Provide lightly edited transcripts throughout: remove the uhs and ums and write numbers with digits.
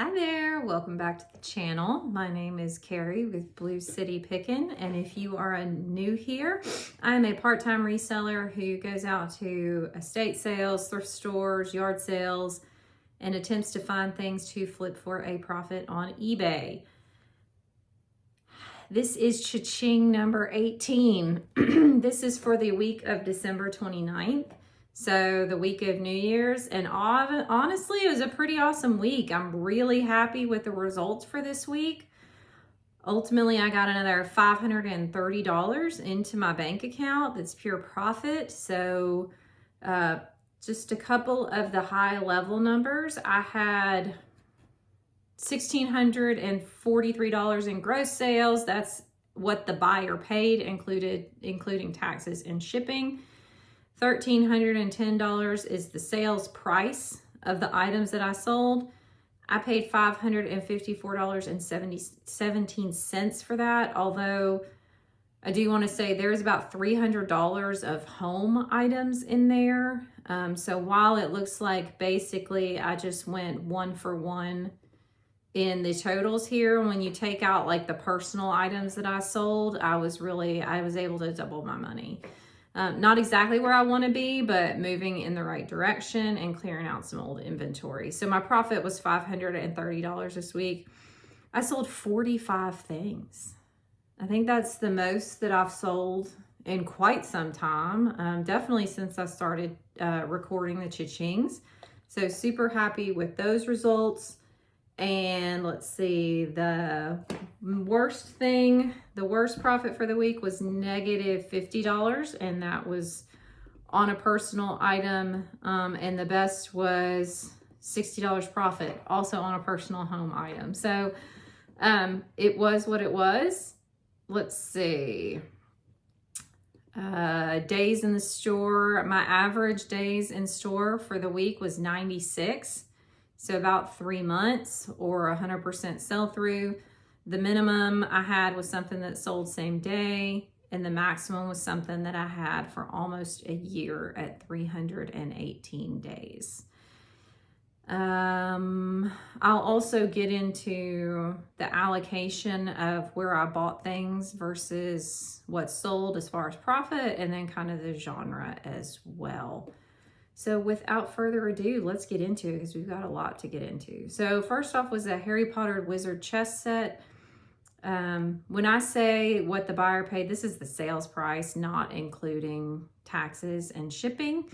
Hi there, welcome back to the channel. My name is Carrie with bluescitypickin, and if you are new here, I'm a part-time reseller who goes out to estate sales, thrift stores, yard sales, and attempts to find things to flip for a profit on eBay. This is Ching number 18. This is for the week of December 29th. So the week of New Year's, and honestly, it was a pretty awesome week. I'm really happy with the results for this week. Ultimately, I got another $530 into my bank account. That's pure profit. So just a couple of the high level numbers. I had $1,643 in gross sales. That's what the buyer paid, including taxes and shipping. $1,310 is the sales price of the items that I sold. I paid $554.17 for that, although I do want to say there's about $300 of home items in there. So while it looks like basically I just went one for one in the totals here, when you take out like the personal items that I sold, I was able to double my money. Not exactly where I want to be, but moving in the right direction and clearing out some old inventory. So my profit was $530 this week. I sold 45 things. I think that's the most that I've sold in quite some time. Definitely since I started recording the cha-chings. So super happy with those results. And let's see, the worst profit for the week was negative $50, and that was on a personal item. And the best was $60 profit, also on a personal home item. So it was what it was. Let's see. Days in the store, my average days in store for the week was 96. So about 3 months or 100% sell through. The minimum I had was something that sold same day, and the maximum was something that I had for almost a year at 318 days. I'll also get into the allocation of where I bought things versus what's sold as far as profit, and then kind of the genre as well. So without further ado, let's get into it because we've got a lot to get into. So first off was a Harry Potter Wizard chess set. When I say what the buyer paid, this is the sales price, not including taxes and shipping.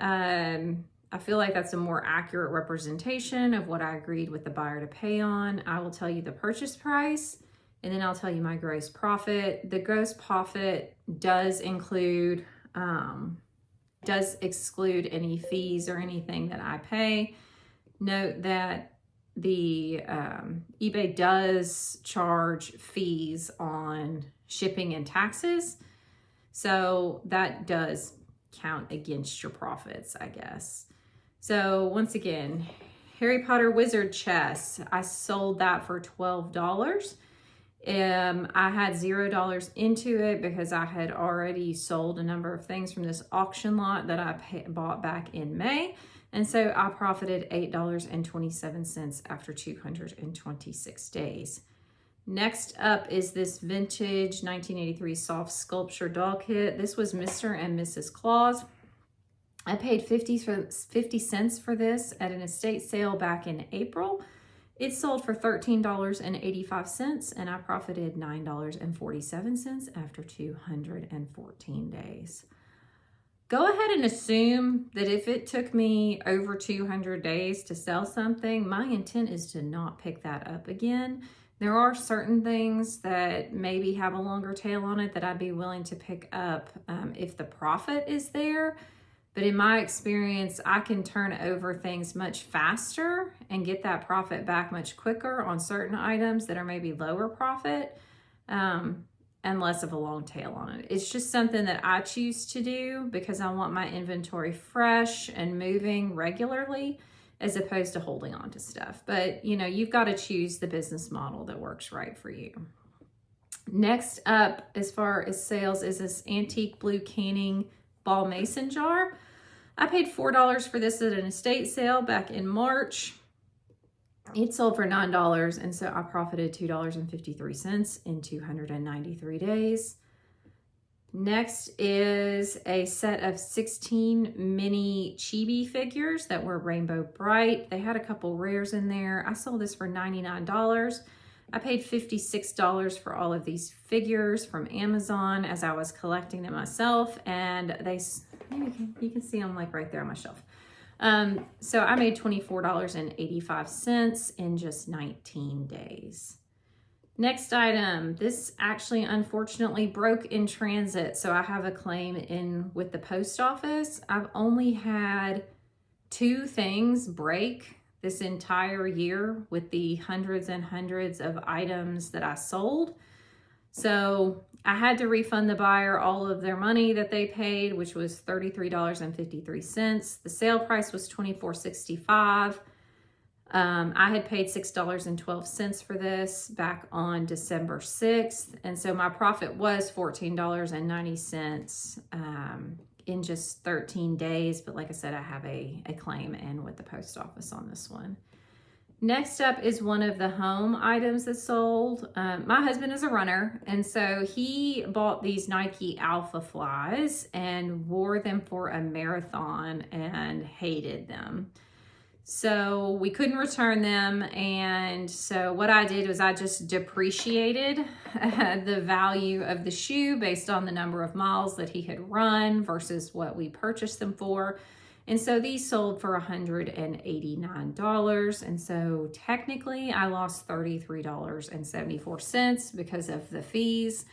I feel like that's a more accurate representation of what I agreed with the buyer to pay on. I will tell you the purchase price, and then I'll tell you my gross profit. The gross profit does exclude any fees or anything that I pay. Note that the eBay does charge fees on shipping and taxes. So that does count against your profits, I guess. So once again, Harry Potter Wizard chess, I sold that for $12. I had $0 into it because I had already sold a number of things from this auction lot that I bought back in May. And so I profited $8.27 after 226 days. Next up is this vintage 1983 soft sculpture doll kit. This was Mr. and Mrs. Claus. I paid 50 cents for this at an estate sale back in April. It sold for $13.85, and I profited $9.47 after 214 days. Go ahead and assume that if it took me over 200 days to sell something, my intent is to not pick that up again. There are certain things that maybe have a longer tail on it that I'd be willing to pick up if the profit is there. But in my experience, I can turn over things much faster and get that profit back much quicker on certain items that are maybe lower profit and less of a long tail on it. It's just something that I choose to do because I want my inventory fresh and moving regularly as opposed to holding on to stuff. But, you know, you've got to choose the business model that works right for you. Next up, as far as sales, is this antique blue canning ball mason jar. I paid $4 for this at an estate sale back in March. It sold for $9, and so I profited $2.53 in 293 days. Next is a set of 16 mini chibi figures that were rainbow bright. They had a couple rares in there. I sold this for $99. I paid $56 for all of these figures from Amazon as I was collecting them myself, and you can see them like right there on my shelf. So I made $24.85 in just 19 days. Next item, this actually unfortunately broke in transit, so I have a claim in with the post office. I've only had 2 things break this entire year with the hundreds and hundreds of items that I sold. So I had to refund the buyer all of their money that they paid, which was $33.53. The sale price was $24.65. I had paid $6.12 for this back on December 6th. And so my profit was $14.90 in just 13 days. But like I said, I have a claim in with the post office on this one. Next up is one of the home items that sold. My husband is a runner, and so he bought these Nike Alpha Flies and wore them for a marathon and hated them. So we couldn't return them, and so what I did was I just depreciated the value of the shoe based on the number of miles that he had run versus what we purchased them for. And so these sold for $189. And so technically I lost $33.74 because of the fees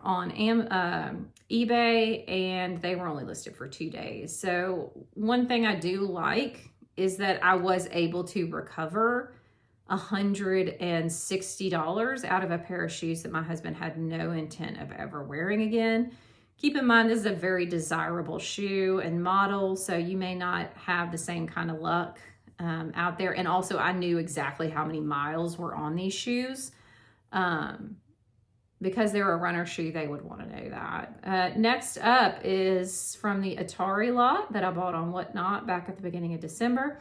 on eBay, and they were only listed for 2 days. So one thing I do like is that I was able to recover $160 out of a pair of shoes that my husband had no intent of ever wearing again. Keep in mind, this is a very desirable shoe and model, so you may not have the same kind of luck out there. And also, I knew exactly how many miles were on these shoes. Because they're a runner shoe, they would want to know that. Next up is from the Atari lot that I bought on Whatnot back at the beginning of December.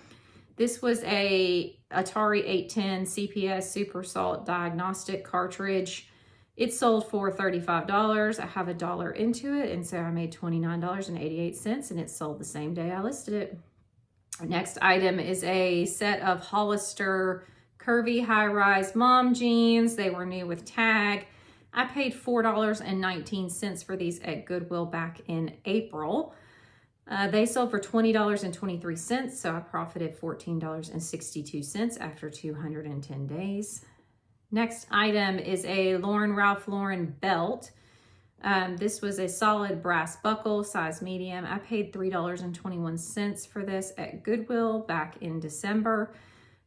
This was a Atari 810 CPS Super Salt diagnostic cartridge. It sold for $35. I have $1 into it, and so I made $29.88, and it sold the same day I listed it. Next item is a set of Hollister curvy high-rise mom jeans. They were new with tag. I paid $4.19 for these at Goodwill back in April. They sold for $20.23, so I profited $14.62 after 210 days. Next item is a Ralph Lauren belt. This was a solid brass buckle, size medium. I paid $3.21 for this at Goodwill back in December.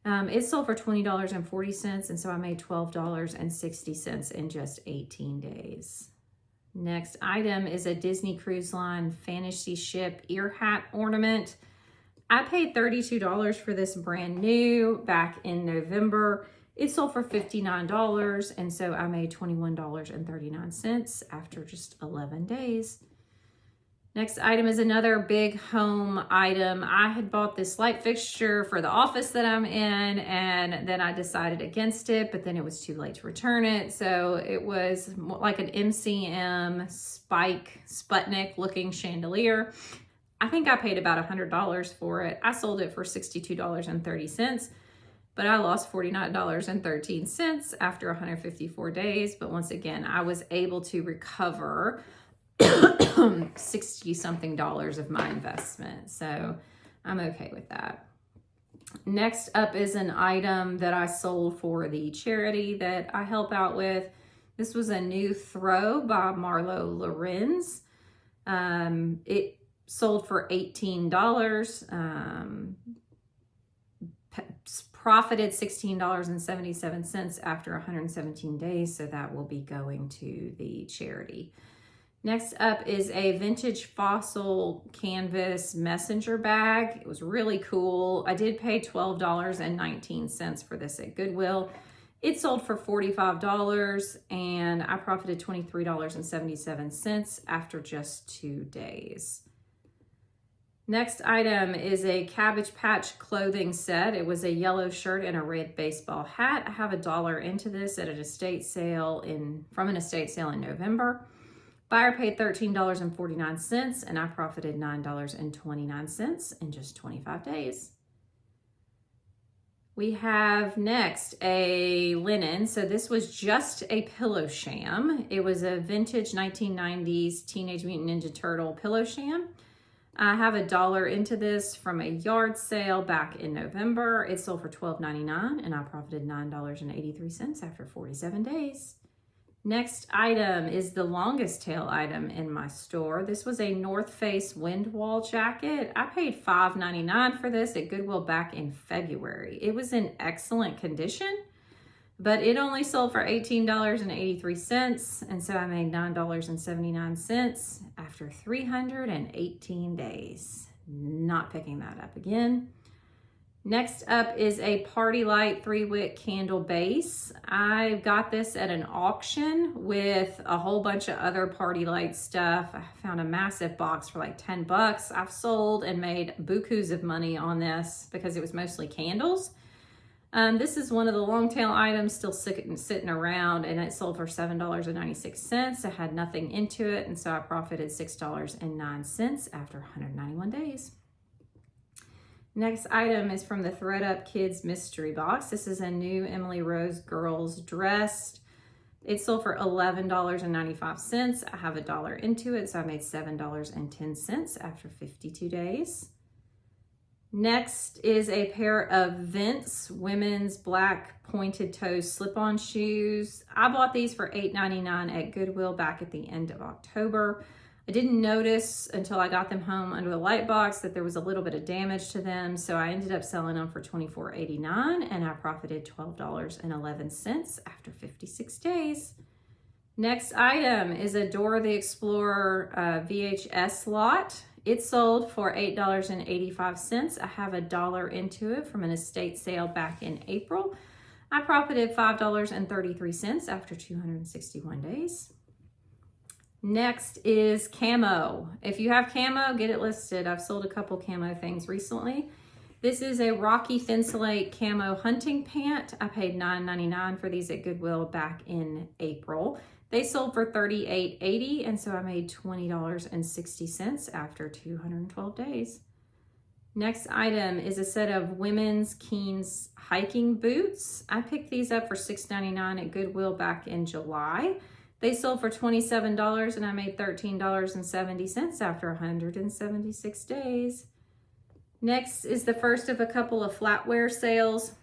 It sold for $20.40, and so I made $12.60 in just 18 days. Next item is a Disney Cruise Line Fantasy Ship ear hat ornament. I paid $32 for this brand new back in November. It sold for $59, and so I made $21.39 after just 11 days. Next item is another big home item. I had bought this light fixture for the office that I'm in, and then I decided against it, but then it was too late to return it. So it was like an MCM spike Sputnik looking chandelier. I think I paid about $100 for it. I sold it for $62.30. But I lost $49.13 after 154 days. But once again, I was able to recover 60 something dollars of my investment. So I'm okay with that. Next up is an item that I sold for the charity that I help out with. This was a new throw by Marlo Lorenz. It sold for $18. Profited $16.77 after 117 days, so that will be going to the charity. Next up is a vintage fossil canvas messenger bag. It was really cool. I did pay $12.19 for this at Goodwill. It sold for $45, and I profited $23.77 after just 2 days. Next item is a Cabbage Patch clothing set. It was a yellow shirt and a red baseball hat. I have $1 into this at an estate sale from an estate sale in November. Buyer paid $13.49 and I profited $9.29 in just 25 days. We have next a linen. So this was just a pillow sham. It was a vintage 1990s Teenage Mutant Ninja Turtle pillow sham. I have $1 into this from a yard sale back in November. It sold for $12.99 and I profited $9.83 after 47 days. Next item is the longest tail item in my store. This was a North Face wind wall jacket. I paid $5.99 for this at Goodwill back in February. It was in excellent condition, but it only sold for $18.83, and so I made $9.79 after 318 days. Not picking that up again. Next up is a Party Light 3-wick candle base. I got this at an auction with a whole bunch of other Party Light stuff. I found a massive box for like 10 bucks. I've sold and made bukus of money on this because it was mostly candles. This is one of the long tail items still sitting around, and it sold for $7.96. I had nothing into it, and so I profited $6.09 after 191 days. Next item is from the ThredUp Kids Mystery Box. This is a new Emily Rose Girls dress. It sold for $11.95. I have $1 into it, so I made $7.10 after 52 days. Next is a pair of Vince women's black pointed toe slip-on shoes. I bought these for $8.99 at Goodwill back at the end of October. I didn't notice until I got them home under the light box that there was a little bit of damage to them, so I ended up selling them for $24.89 and I profited $12.11 after 56 days. Next item is a Dora the Explorer VHS lot. It sold for $8.85. I have $1 into it from an estate sale back in April. I profited $5.33 after 261 days. Next is camo. If you have camo, get it listed. I've sold a couple camo things recently. This is a Rocky Thinsulate camo hunting pant. I paid $9.99 for these at Goodwill back in April. They sold for $38.80, and so I made $20.60 after 212 days. Next item is a set of women's Keen's hiking boots. I picked these up for $6.99 at Goodwill back in July. They sold for $27 and I made $13.70 after 176 days. Next is the first of a couple of flatware sales.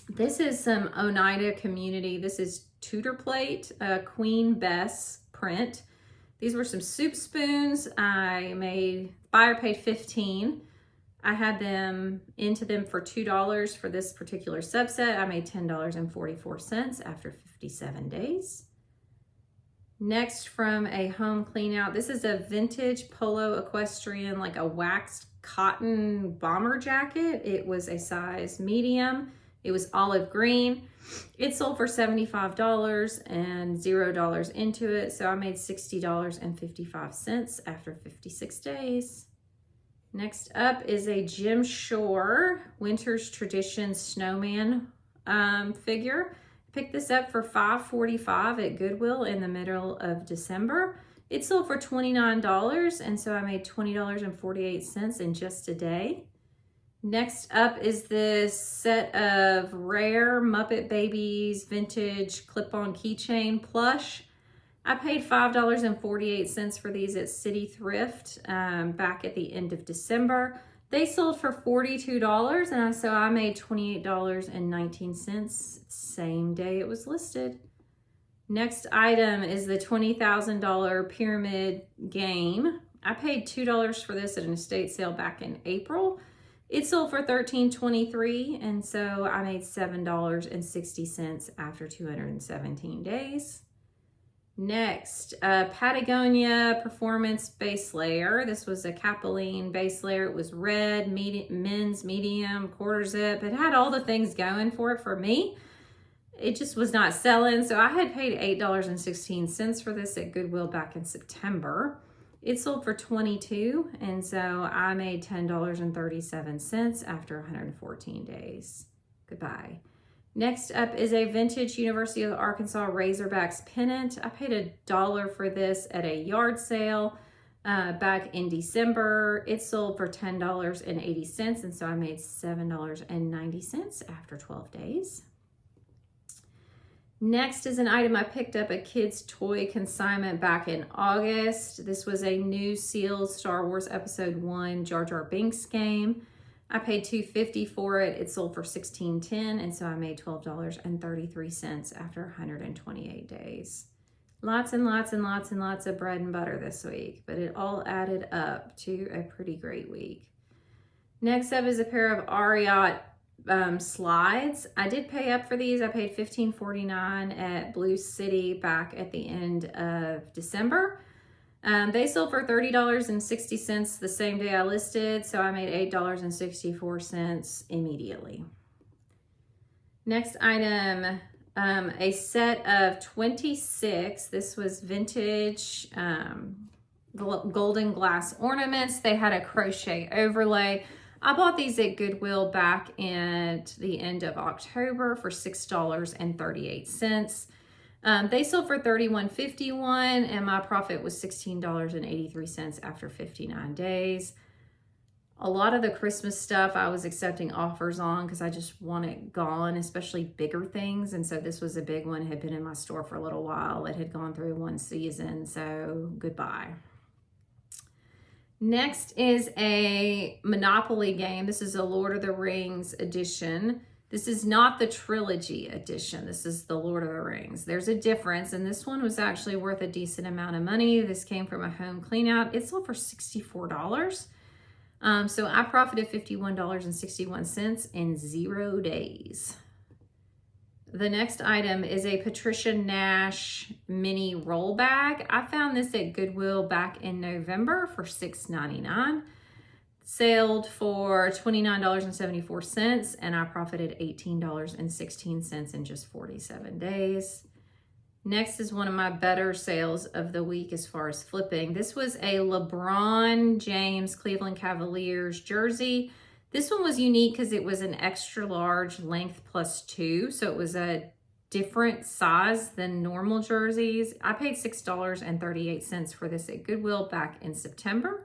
This is some Oneida Community. This is Tudor Plate, Queen Bess print. These were some soup spoons. Buyer paid $15. I had them into them for $2 for this particular subset. I made $10.44 after 57 days. Next, from a home clean out, this is a vintage polo equestrian, like a waxed cotton bomber jacket. It was a size medium. It was olive green. It sold for $75 and $0 into it. So I made $60.55 after 56 days. Next up is a Jim Shore Winter's Tradition snowman figure. Picked this up for $5.45 at Goodwill in the middle of December. It sold for $29, and so I made $20.48 in just a day. Next up is this set of rare Muppet Babies vintage clip-on keychain plush. I paid $5.48 for these at City Thrift back at the end of December. They sold for $42, and so I made $28.19 same day it was listed. Next item is the $20,000 pyramid game. I paid $2 for this at an estate sale back in April. It sold for $13.23, and so I made $7.60 after 217 days. Next, Patagonia Performance Base Layer. This was a Capilene base layer. It was red, men's medium, quarter zip. It had all the things going for it for me. It just was not selling, so I had paid $8.16 for this at Goodwill back in September. It sold for $22, and so I made $10.37 after 114 days. Goodbye. Next up is a vintage University of Arkansas Razorbacks pennant. I paid $1 for this at a yard sale back in December. It sold for $10.80, and so I made $7.90 after 12 days. Next is an item I picked up at Kids Toy Consignment back in August. This was a new sealed Star Wars Episode 1 Jar Jar Binks game. I paid $2.50 for it. It sold for $16.10, and so I made $12.33 after 128 days. Lots and lots and lots and lots of bread and butter this week, but it all added up to a pretty great week. Next up is a pair of Ariat slides. I did pay up for these. I paid $15.49 at Blue City back at the end of December. They sold for $30.60 the same day I listed, so I made $8.64 immediately. Next item, a set of 26. This was vintage golden glass ornaments. They had a crochet overlay. I bought these at Goodwill back at the end of October for $6.38. They sold for $31.51, and my profit was $16.83 after 59 days. A lot of the Christmas stuff I was accepting offers on because I just want it gone, especially bigger things. And so this was a big one. It had been in my store for a little while. It had gone through one season, so goodbye. Next is a Monopoly game. This is a Lord of the Rings edition. This is not the trilogy edition. This is the Lord of the Rings. There's a difference, and this one was actually worth a decent amount of money. This came from a home clean out. It sold for $64. So I profited $51.61 in 0 days. The next item is a Patricia Nash mini roll bag. I found this at Goodwill back in November for $6.99. Sold for $29.74, and I profited $18.16 in just 47 days. Next is one of my better sales of the week as far as flipping. This was a LeBron James Cleveland Cavaliers jersey. This one was unique because it was an extra large length +2, so it was a different size than normal jerseys. I paid $6.38 for this at Goodwill back in September.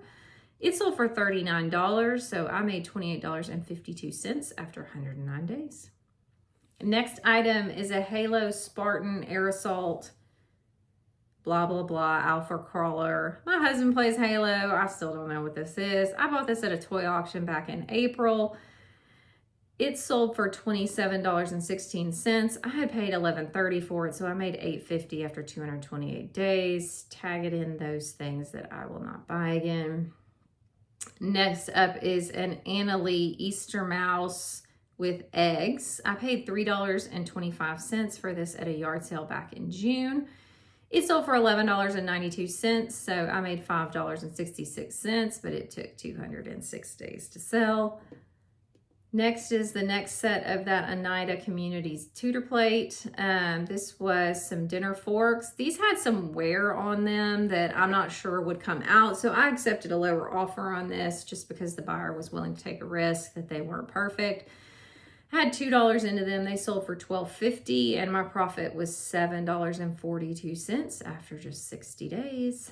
It sold for $39, so I made $28.52 after 109 days. Next item is a Halo Spartan Air Assault blah, blah, blah, alpha crawler. My husband plays Halo. I still don't know what this is. I bought this at a toy auction back in April. It sold for $27.16. I had paid $11.30 for it, so I made $8.50 after 228 days. Tag it in those things that I will not buy again. Next up is an Anna Lee Easter mouse with eggs. I paid $3.25 for this at a yard sale back in June. It sold for $11.92, so I made $5.66, but it took 206 days to sell. Next is the next set of that Oneida Communities Tudor plate. This was some dinner forks. These had some wear on them that I'm not sure would come out, so I accepted a lower offer on this just because the buyer was willing to take a risk that they weren't perfect. I had $2 into them. They sold for $12.50, and my profit was $7.42 after just 60 days.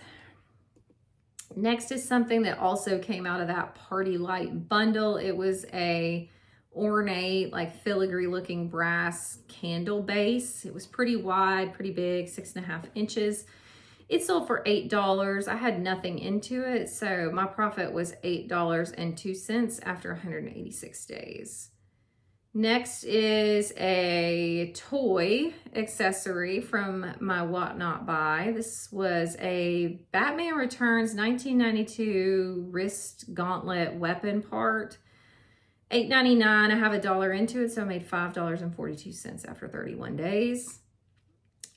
Next is something that also came out of that Party Light bundle. It was a ornate, like filigree looking brass candle base. It was pretty wide, pretty big, 6.5 inches. It sold for $8. I had nothing into it, so my profit was $8.02 after 186 days. Next is a toy accessory from my Whatnot buy. This was a Batman Returns 1992 wrist gauntlet weapon part. $8.99. I have $1 into it, so I made $5.42 after 31 days.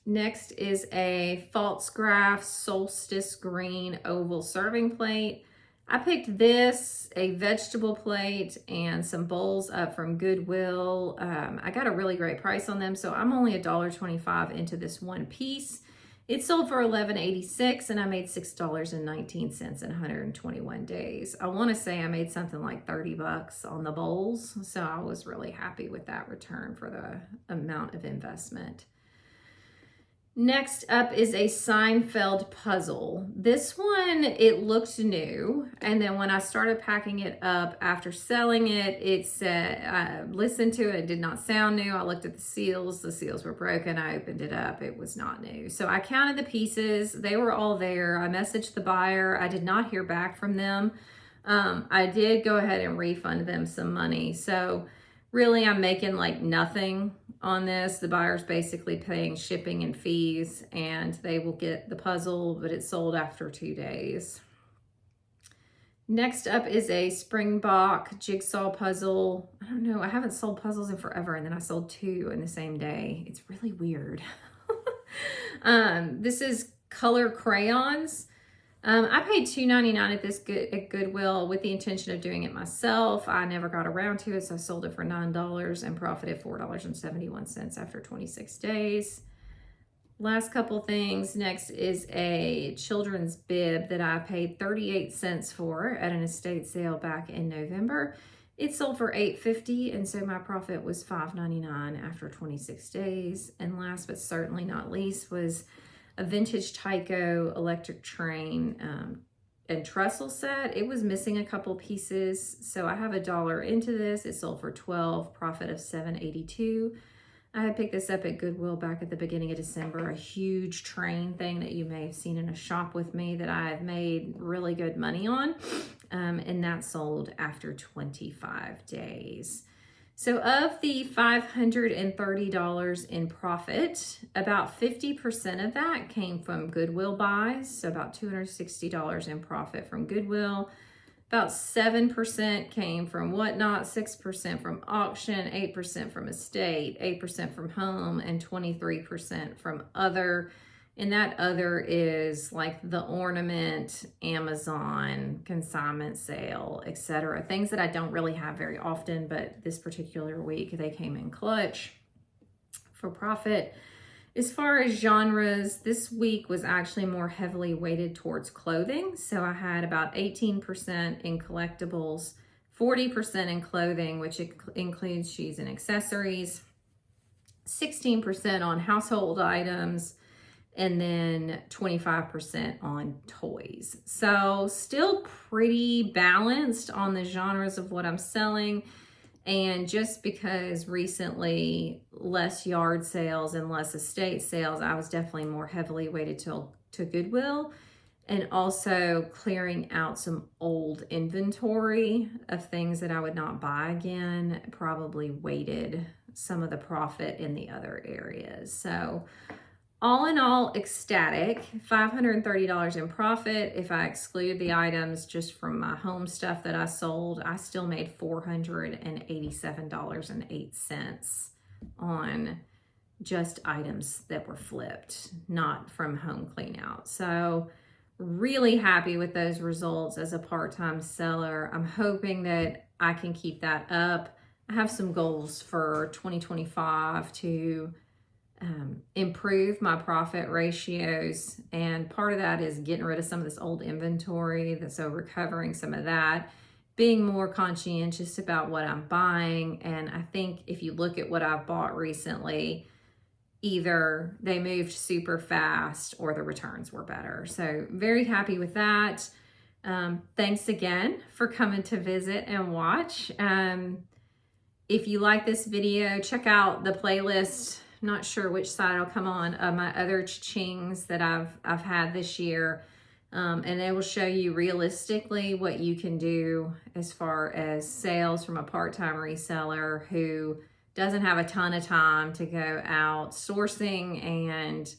Next is a Faltzgraff Solstice Green oval serving plate. I picked this, a vegetable plate, and some bowls up from Goodwill. I got a really great price on them, so I'm only $1.25 into this one piece. It sold for $11.86 and I made $6.19 in 121 days. I want to say I made something like 30 bucks on the bowls, so I was really happy with that return for the amount of investment. Next up is a Seinfeld puzzle. This one, it looked new, and then when I started packing it up after selling it, it said, I listened to it, it did not sound new. I looked at the seals were broken. I opened it up, it was not new. So I counted the pieces, they were all there. I messaged the buyer, I did not hear back from them. I did go ahead and refund them some money. So really, I'm making like nothing on this. The buyer's basically paying shipping and fees, and they will get the puzzle, but it sold after 2 days. Next up is a Springbok jigsaw puzzle. I don't know, I haven't sold puzzles in forever, and then I sold 2 in the same day. It's really weird. This is color crayons. I paid $2.99 at Goodwill with the intention of doing it myself. I never got around to it, so I sold it for $9 and profited $4.71 after 26 days. Last couple things. Next is a children's bib that I paid 38 cents for at an estate sale back in November. It sold for $8.50, and so my profit was $5.99 after 26 days. And last but certainly not least was a vintage Tyco electric train and trestle set. It was missing a couple pieces, so I have $1 into this. It sold for $12, profit of $7.82. I had picked this up at Goodwill back at the beginning of December, a huge train thing that you may have seen in a shop with me that I have made really good money on, and that sold after 25 days. So of the $530 in profit, about 50% of that came from Goodwill buys, so about $260 in profit from Goodwill. About 7% came from Whatnot, 6% from auction, 8% from estate, 8% from home, and 23% from other. And that other is like the ornament, Amazon, consignment sale, etc. Things that I don't really have very often, but this particular week they came in clutch for profit. As far as genres, this week was actually more heavily weighted towards clothing. So I had about 18% in collectibles, 40% in clothing, which includes shoes and accessories, 16% on household items, and then 25% on toys. So still pretty balanced on the genres of what I'm selling. And just because recently less yard sales and less estate sales, I was definitely more heavily weighted to Goodwill, and also clearing out some old inventory of things that I would not buy again, probably weighted some of the profit in the other areas. So all in all, ecstatic. $530 in profit. If I exclude the items just from my home stuff that I sold, I still made $487.08 on just items that were flipped, not from home clean out. So really happy with those results as a part-time seller. I'm hoping that I can keep that up. I have some goals for 2025 to improve my profit ratios, and part of that is getting rid of some of this old inventory, so recovering some of that, being more conscientious about what I'm buying. And I think if you look at what I've bought recently, either they moved super fast or the returns were better. So very happy with that. Thanks again for coming to visit and watch. If you like this video, check out the playlist. Not sure which side I'll come on, my other Chings that I've had this year. And they will show you realistically what you can do as far as sales from a part-time reseller who doesn't have a ton of time to go out sourcing and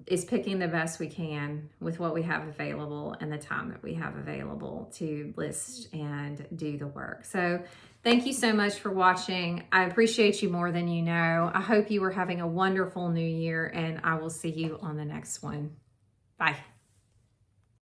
is picking the best we can with what we have available and the time that we have available to list and do the work. So thank you so much for watching. I appreciate you more than you know. I hope you are having a wonderful new year, and I will see you on the next one. Bye.